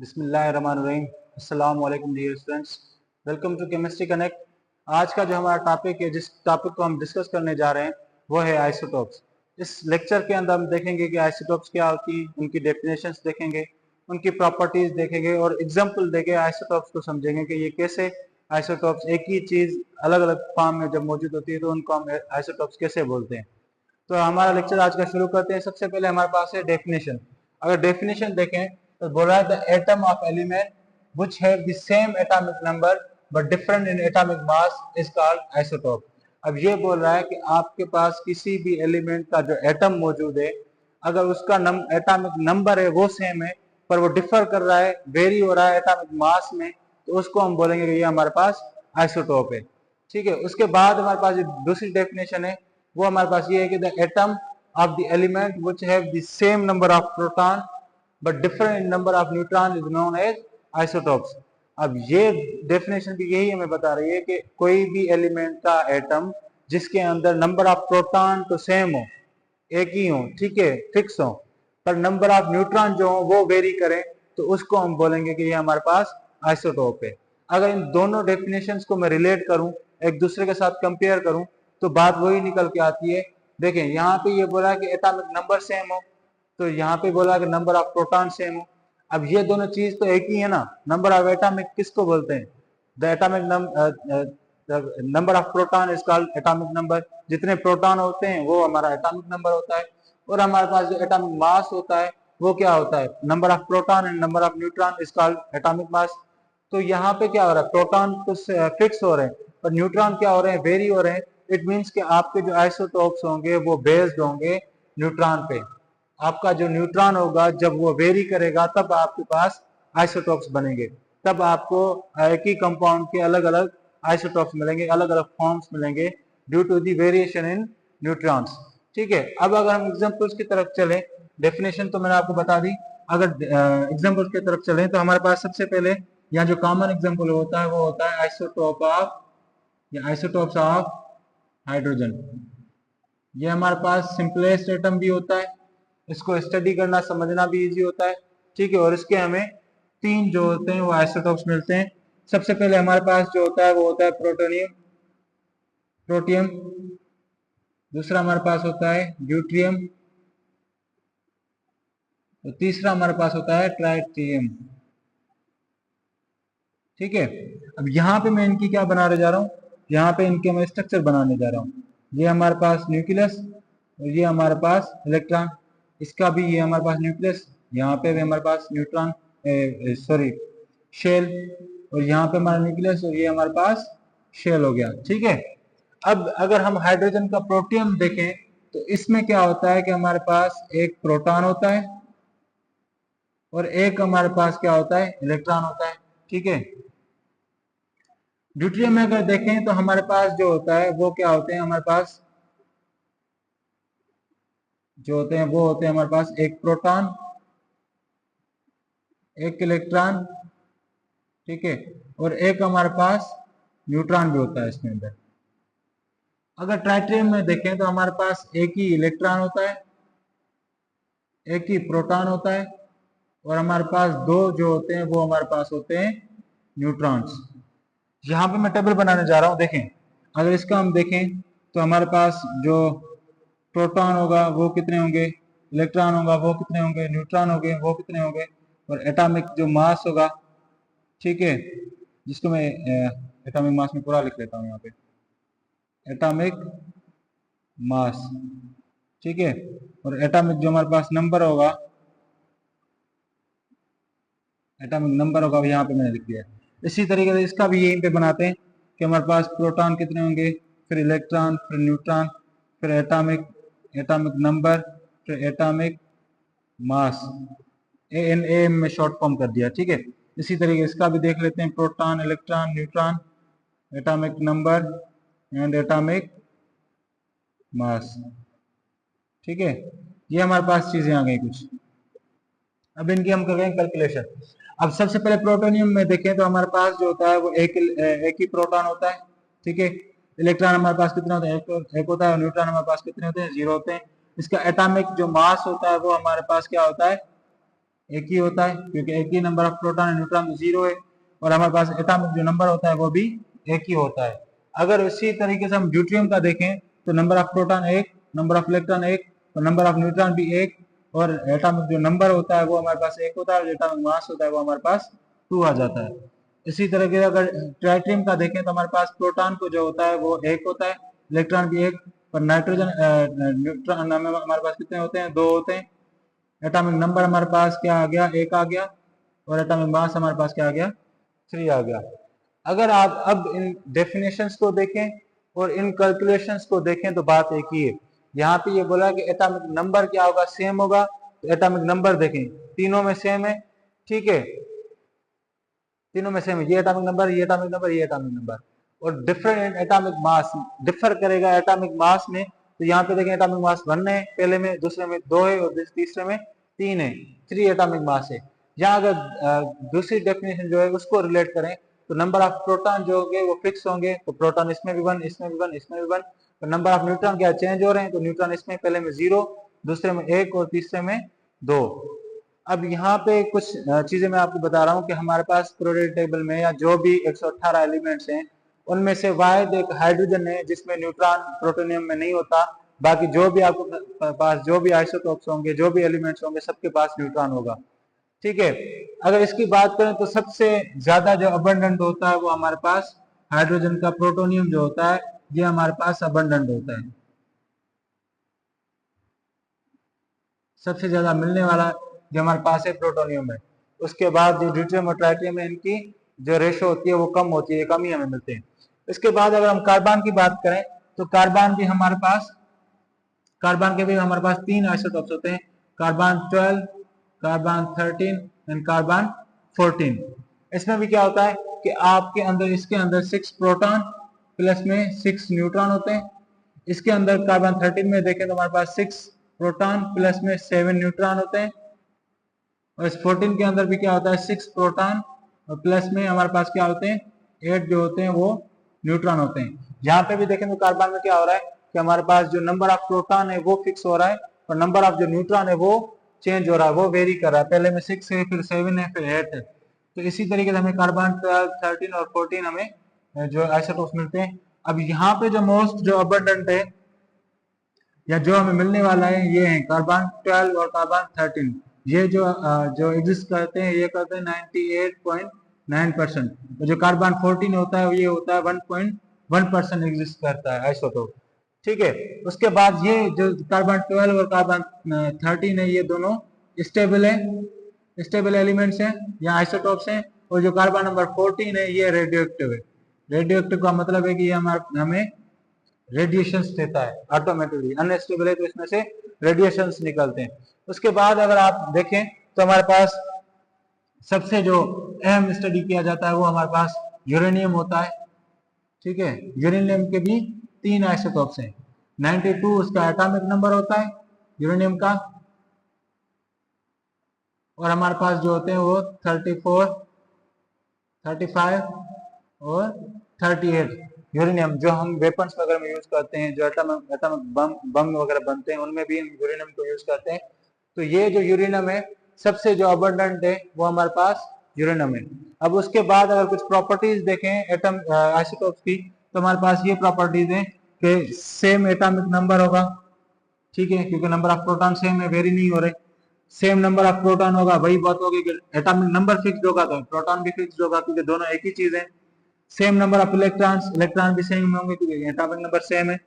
बिस्मिल्लाहिर्रहमानिर्रहीम। अस्सलाम वालेकुम dear students, welcome to chemistry connect. आज का जो हमारा टॉपिक है, जिस टॉपिक को हम डिस्कस करने जा रहे हैं वो है आइसोटोप्स। इस लेक्चर के अंदर हम देखेंगे कि आइसोटोप्स क्या होती हैं, उनकी डेफिनेशंस देखेंगे, उनकी प्रॉपर्टीज देखेंगे और एग्जांपल देके आइसोटोप्स को समझेंगे कि ये कैसे आइसोटोप्स एक ही चीज अलग अलग फॉर्म में जब मौजूद होती है तो उनको हम आइसोटोप्स कैसे बोलते हैं। तो हमारा लेक्चर आज का शुरू करते हैं। सबसे पहले हमारे पास है डेफिनेशन। अगर डेफिनेशन देखें तो बोल रहा है the atom of element which have the same atomic number but different in atomic mass is called isotope. अब ये बोल रहा है कि आपके पास किसी भी एलिमेंट का जो एटम मौजूद है, अगर उसका एटॉमिक नंबर है वो सेम है पर वो डिफर कर रहा है, वेरी हो रहा है एटॉमिक मास में, तो उसको हम बोलेंगे कि ये हमारे पास आइसोटोप है। ठीक है। उसके बाद हमारे पास दूसरी डेफिनेशन है, वो हमारे पास ये है कि the atom of the element which have the same number of proton but different number of neutron is known as isotopes. अब ये डेफिनेशन भी यही हमें बता रही है कि कोई भी एलिमेंट का एटम जिसके अंदर नंबर ऑफ प्रोटॉन तो सेम हो, एक ही हो, ठीक है, फिक्स हो, पर नंबर ऑफ न्यूट्रॉन जो हो वो वेरी करें, तो उसको हम बोलेंगे कि ये हमारे पास आइसोटोप है। अगर इन दोनों डेफिनेशंस को मैं रिलेट करूं, एक दूसरे के साथ कंपेयर करूं, तो बात वही निकल के आती है। देखें यहाँ पे ये बोला कि एटॉमिक नंबर सेम हो, तो यहाँ पे बोला कि नंबर ऑफ प्रोटॉन सेम हो। अब ये दोनों चीज तो एक ही है ना। नंबर ऑफ एटॉमिक किसको बोलते हैं? The atomic number of proton is called atomic number. जितने प्रोटॉन होते हैं वो हमारा एटॉमिक नंबर होता है। और हमारे पास जो एटॉमिक मास होता है वो क्या होता है? Number of proton and number of neutron is called atomic mass. तो यहाँ पे क्या हो रहा है? प्रोटॉन तो फिक्स हो रहे हैं पर न्यूट्रॉन क्या हो रहे हैं? वेरी हो रहे हैं। इट मीन्स कि आपके जो आइसोटोप्स होंगे वो बेस्ड होंगे न्यूट्रॉन पे। आपका जो न्यूट्रॉन होगा जब वो वेरी करेगा तब आपके पास आइसोटोप्स बनेंगे, तब आपको एक ही कंपाउंड के अलग अलग आइसोटोप्स मिलेंगे, अलग अलग फॉर्म्स मिलेंगे due to the variation in neutrons. ठीक है। अब अगर हम एग्जांपल्स की तरफ चलें, डेफिनेशन तो मैंने आपको बता दी, अगर एग्जांपल्स की तरफ चलें तो हमारे पास सबसे पहले यहाँ जो कॉमन एग्जांपल होता है वो होता है आइसोटोप ऑफ या आइसोटोप्स ऑफ हाइड्रोजन। ये हमारे पास सिंपलेस्ट एटम भी होता है, इसको स्टडी करना समझना भी इजी होता है। ठीक है। और इसके हमें तीन जो होते हैं वो आइसोटोप्स मिलते हैं। सबसे पहले हमारे पास जो होता है वो होता है प्रोटोनियम, प्रोटियम। दूसरा हमारे पास होता है ड्यूट्रियम और तीसरा हमारे पास होता है ट्राइटियम। ठीक है। अब यहाँ पे मैं इनकी क्या बनाने जा रहा हूँ? यहाँ पे इनके मैं स्ट्रक्चर बनाने जा रहा हूँ। ये हमारे पास न्यूक्लियस और ये हमारे पास इलेक्ट्रॉन। इसका भी ये हमारे पास न्यूक्लियस, यहाँ पे भी हमारे पास न्यूट्रॉन, सॉरी शेल, और यहाँ पे हमारा न्यूक्लियस और ये हमारे पास शेल हो गया। ठीक है। अब अगर हम हाइड्रोजन का प्रोटियम देखें तो इसमें क्या होता है कि हमारे पास एक प्रोटॉन होता है और एक हमारे पास क्या होता है? इलेक्ट्रॉन होता है। ठीक है। ड्यूट्रियम में अगर देखें तो हमारे पास जो होता है वो क्या होते हैं? हमारे पास जो होते हैं वो होते हैं हमारे पास एक प्रोटॉन, एक इलेक्ट्रॉन, ठीक है, और एक हमारे पास न्यूट्रॉन भी होता है इसके अंदर। अगर ट्राइटियम में देखें तो हमारे पास एक ही इलेक्ट्रॉन होता है, एक ही प्रोटॉन होता है और हमारे पास दो जो होते हैं वो हमारे पास होते हैं न्यूट्रॉन्स। यहाँ पे मैं टेबल बनाने जा रहा हूँ। देखें, अगर इसका हम देखें तो हमारे पास जो प्रोटॉन होगा वो कितने होंगे, इलेक्ट्रॉन होगा वो कितने होंगे, न्यूट्रॉन होंगे वो कितने होंगे, और एटॉमिक जो मास होगा, ठीक है, जिसको मैं एटॉमिक मास में पूरा लिख लेता हूँ यहाँ पे, एटॉमिक मास, ठीक है, और एटॉमिक जो हमारे पास नंबर होगा, एटॉमिक नंबर होगा यहाँ पे मैंने लिख दिया। इसी तरीके से इसका भी यहीं पे बनाते हैं कि हमारे पास प्रोटॉन कितने होंगे, फिर इलेक्ट्रॉन, फिर न्यूट्रॉन, फिर एटॉमिक, एटॉमिक नंबर, फिर एटॉमिक मास, ए में शॉर्ट फॉर्म कर दिया। ठीक है। इसी तरीके इसका भी देख लेते हैं, proton, electron, neutron, atomic number and atomic mass. ठीक है। ये हमारे पास चीजें आ गई कुछ। अब इनकी हम कर रहे हैं कैलकुलेशन। अब सबसे पहले प्रोटोनियम में देखें तो हमारे पास जो होता है वो एक ही प्रोटॉन होता है। ठीक है। इलेक्ट्रॉन हमारे पास कितने होते हैं? एक होता है। न्यूट्रॉन हमारे पास कितने होते हैं? 0 होते हैं। इसका एटॉमिक जो मास होता है वो हमारे पास क्या होता है? एक ही होता है, क्योंकि एक ही number of proton and neutron तो जीरो है, और हमारे पास एटॉमिक जो नंबर होता है वो भी एक ही होता है। अगर इसी तरीके से हम ड्यूटेरियम का देखें तो नंबर ऑफ प्रोटॉन एक, नंबर ऑफ इलेक्ट्रॉन एक, और नंबर ऑफ न्यूट्रॉन भी एक, और एटॉमिक जो नंबर होता है वो हमारे पास एक होता है, और एटॉमिक मास होता है वो हमारे पास 2 आ जाता है। इसी तरह के अगर ट्राइटियम का देखें तो हमारे पास प्रोटॉन को जो होता है वो एक होता है, इलेक्ट्रॉन भी एक, पर नाइट्रोजन न्यूट्रॉन हमारे पास कितने होते हैं, 2 होते हैं। एटॉमिक नंबर हमारे पास क्या आ गया, एक आ गया, और एटॉमिक मास हमारे पास क्या आ गया, 3 आ गया। अगर आप अब इन डेफिनेशंस को देखें और इन कैलकुलेशंस को देखें तो बात एक ही है। यहाँ पे ये बोला कि एटॉमिक नंबर क्या होगा, सेम होगा, तो एटॉमिक नंबर देखें तीनों में सेम है, ठीक है, तीनों में सेम है, ये एटॉमिक नंबर, ये एटॉमिक नंबर, ये एटॉमिक नंबर। और डिफरेंट एटॉमिक मास डिफर करेगा एटॉमिक मास में, तो यहाँ पे देखें एटॉमिक मास 1 है पहले में, दूसरे में 2 है, और तीसरे में 3 है, 3 एटॉमिक मास है। यहाँ अगर दूसरी डेफिनेशन जो है उसको रिलेट करें तो नंबर ऑफ प्रोटॉन जो होंगे वो फिक्स होंगे, तो प्रोटॉन इसमें भी 1, इसमें भी 1, इसमें भी 1। तो नंबर ऑफ न्यूट्रॉन क्या चेंज हो रहे हैं, तो न्यूट्रॉन इसमें पहले में 0, दूसरे में 1, और तीसरे में 2। अब यहाँ पे कुछ चीजें मैं आपको बता रहा हूँ कि हमारे पास पीरियोडिक टेबल में या जो भी 118 एलिमेंट्स हैं उनमें से वाहिद एक हाइड्रोजन है जिसमें न्यूट्रॉन प्रोटोनियम में नहीं होता। बाकी जो भी आपको पास जो भी आइसोटोप्स होंगे, जो भी एलिमेंट्स होंगे, सबके पास न्यूट्रॉन होगा, ठीक है। अगर इसकी बात करें तो सबसे ज्यादा जो अबंडेंट होता है वो हमारे पास हाइड्रोजन का प्रोटोनियम जो होता है, ये हमारे पास अबंडेंट होता है, सबसे ज्यादा मिलने वाला जो हमारे पास है प्रोटोनियम है। उसके बाद जो ड्यूटेरियम और ट्राइटियम है इनकी जो रेशो होती है वो कम होती है, कम ही हमें मिलते हैं। इसके बाद अगर हम कार्बन की बात करें तो कार्बन भी हमारे पास, कार्बन के भी हमारे पास 3 आइसोटोप्स होते हैं, कार्बन 12, कार्बन 13 एंड कार्बन 14। इसमें भी क्या होता है कि आपके अंदर इसके अंदर 6 प्रोटॉन प्लस में 6 न्यूट्रॉन होते हैं। इसके अंदर कार्बन 13 में देखें तो हमारे पास 6 प्रोटॉन प्लस में 7 न्यूट्रॉन होते हैं, और इस 14 के अंदर भी क्या होता है, 6 प्रोटॉन और प्लस में हमारे पास क्या होते हैं, 8 जो होते हैं वो न्यूट्रॉन होते हैं। यहाँ पे भी देखें तो कार्बन में क्या हो रहा है कि हमारे पास जो नंबर ऑफ प्रोटॉन है वो फिक्स हो रहा है, और नंबर ऑफ जो न्यूट्रॉन है वो चेंज हो रहा है, वो वेरी कर रहा है, पहले में 6 है, फिर 7 है, फिर 8 है। तो इसी तरीके से हमें कार्बन 12, 13 और 14 हमें जो आइसोटोप्स मिलते हैं। अब यहाँ पे जो मोस्ट जो अबंडेंट है या जो हमें मिलने वाला है ये है कार्बन 12 और कार्बन 13। ये जो एग्जिस्ट करते हैं ये करते हैं 98.9%। तो जो कार्बन 14 होता है ये होता है 1.1% एग्जिस्ट करता है आइसोटोप, ठीक है। उसके बाद ये जो कार्बन 12 और कार्बन 13 है ये दोनों स्टेबल है, स्टेबल एलिमेंट्स हैं या आइसोटोप्स हैं। और जो कार्बन नंबर 14 है ये रेडियो एक्टिव है। रेडियो एक्टिव का मतलब है कि ये हमें रेडिएशंस देता है ऑटोमेटिकली, अनस्टेबल है तो इसमें से रेडिएशंस निकलते हैं। उसके बाद अगर आप देखें तो हमारे पास सबसे जो अहम स्टडी किया जाता है वो हमारे पास यूरेनियम होता है, ठीक है। यूरेनियम के भी 3 आइसोटोप्स हैं, 92 उसका एटॉमिक नंबर होता है यूरेनियम का, और हमारे पास जो होते हैं वो 34, 35 और 38 यूरेनियम जो हम वेपन्स वगैरह में यूज करते हैं, जो एटॉमिक बम वगैरह बनते हैं उनमें भी हम यूरेनियम को यूज करते हैं। तो ये जो यूरेनियम है सबसे जो अबंडेंट है वो हमारे पास यूरेनियम है। अब उसके बाद अगर कुछ प्रॉपर्टीज देखें एटम आइसोटोप्स की तो हमारे पास ये प्रॉपर्टीज है कि सेम एटॉमिक नंबर होगा, ठीक है, क्योंकि नंबर ऑफ प्रोटॉन सेम है, वेरी नहीं हो रहे। सेम नंबर ऑफ प्रोटॉन होगा, वही बात होगी कि एटॉमिक नंबर फिक्स्ड होगा तो प्रोटॉन भी फिक्स्ड होगा, क्योंकि दोनों एक ही चीज है। Same number of electrons, electron भी सेम होंगे क्योंकि एटॉमिक नंबर सेम है।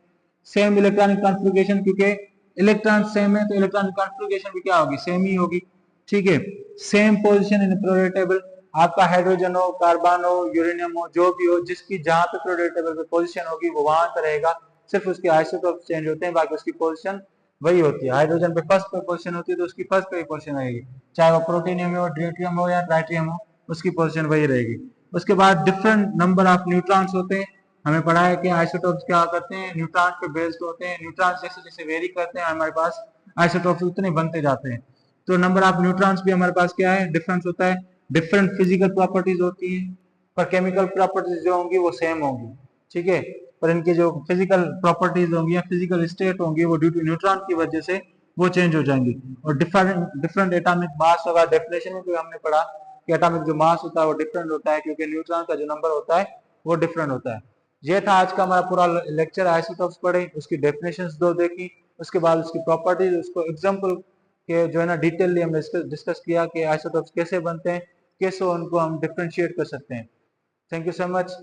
सेम इलेक्ट्रॉनिक कॉन्फ़िगरेशन, क्योंकि इलेक्ट्रॉन सेम है तो इलेक्ट्रॉनिक कॉन्फ़िगरेशन भी क्या होगी, सेम ही होगी, ठीक है। Same position in periodic table, आपका हाइड्रोजन हो, कार्बन हो, यूरेनियम हो, जो भी हो, जिसकी जहां पे पीरियोडिक टेबल पे पोजीशन होगी वो वहां पे रहेगा, सिर्फ उसके आइसोटोप चेंज होते हैं, बाकी उसकी पोजीशन वही होती है। हाइड्रोजन पे फर्स्ट पे पोजीशन होती है तो उसकी फर्स्ट पे पोजीशन आएगी, चाहे वो प्रोटीनियम हो, ड्यूटेरियम हो या ट्राइटियम हो, उसकी पोजीशन वही रहेगी। उसके बाद डिफरेंट नंबर ऑफ न्यूट्रॉन्स होते हैं, हमें पढ़ा है कि आइसोटोप्स क्या करते हैं, न्यूट्रॉन पे बेस्ड होते हैं। न्यूट्रॉन्स जैसे जैसे वेरी करते हैं हमारे पास आइसोटोप्स उतने बनते जाते हैं। तो नंबर ऑफ न्यूट्रॉन्स भी हमारे पास क्या है, डिफरेंस होता है। डिफरेंट फिजिकल प्रॉपर्टीज होती है, पर केमिकल प्रॉपर्टीज जो होंगी वो सेम होंगी, ठीक है। पर इनके जो फिजिकल प्रॉपर्टीज होंगी या फिजिकल स्टेट होंगी वो ड्यू टू न्यूट्रॉन की वजह से वो चेंज हो जाएंगी। और डिफरेंट डिफरेंट एटॉमिक मास होगा। डेफिनेशन में भी हमने पढ़ा कि एटॉमिक जो मास होता है वो डिफरेंट होता है, क्योंकि न्यूट्रॉन का जो नंबर होता है वो डिफरेंट होता है। ये था आज का हमारा पूरा लेक्चर। आइसोटोप्स पढ़े, उसकी डेफिनेशंस दो देखी, उसके बाद उसकी प्रॉपर्टीज, उसको एग्जांपल के जो है ना डिटेलली हमने डिस्कस किया कि आइसोटोप्स कैसे बनते हैं, कैसे उनको हम डिफ्रेंशिएट कर सकते हैं। Thank you so much.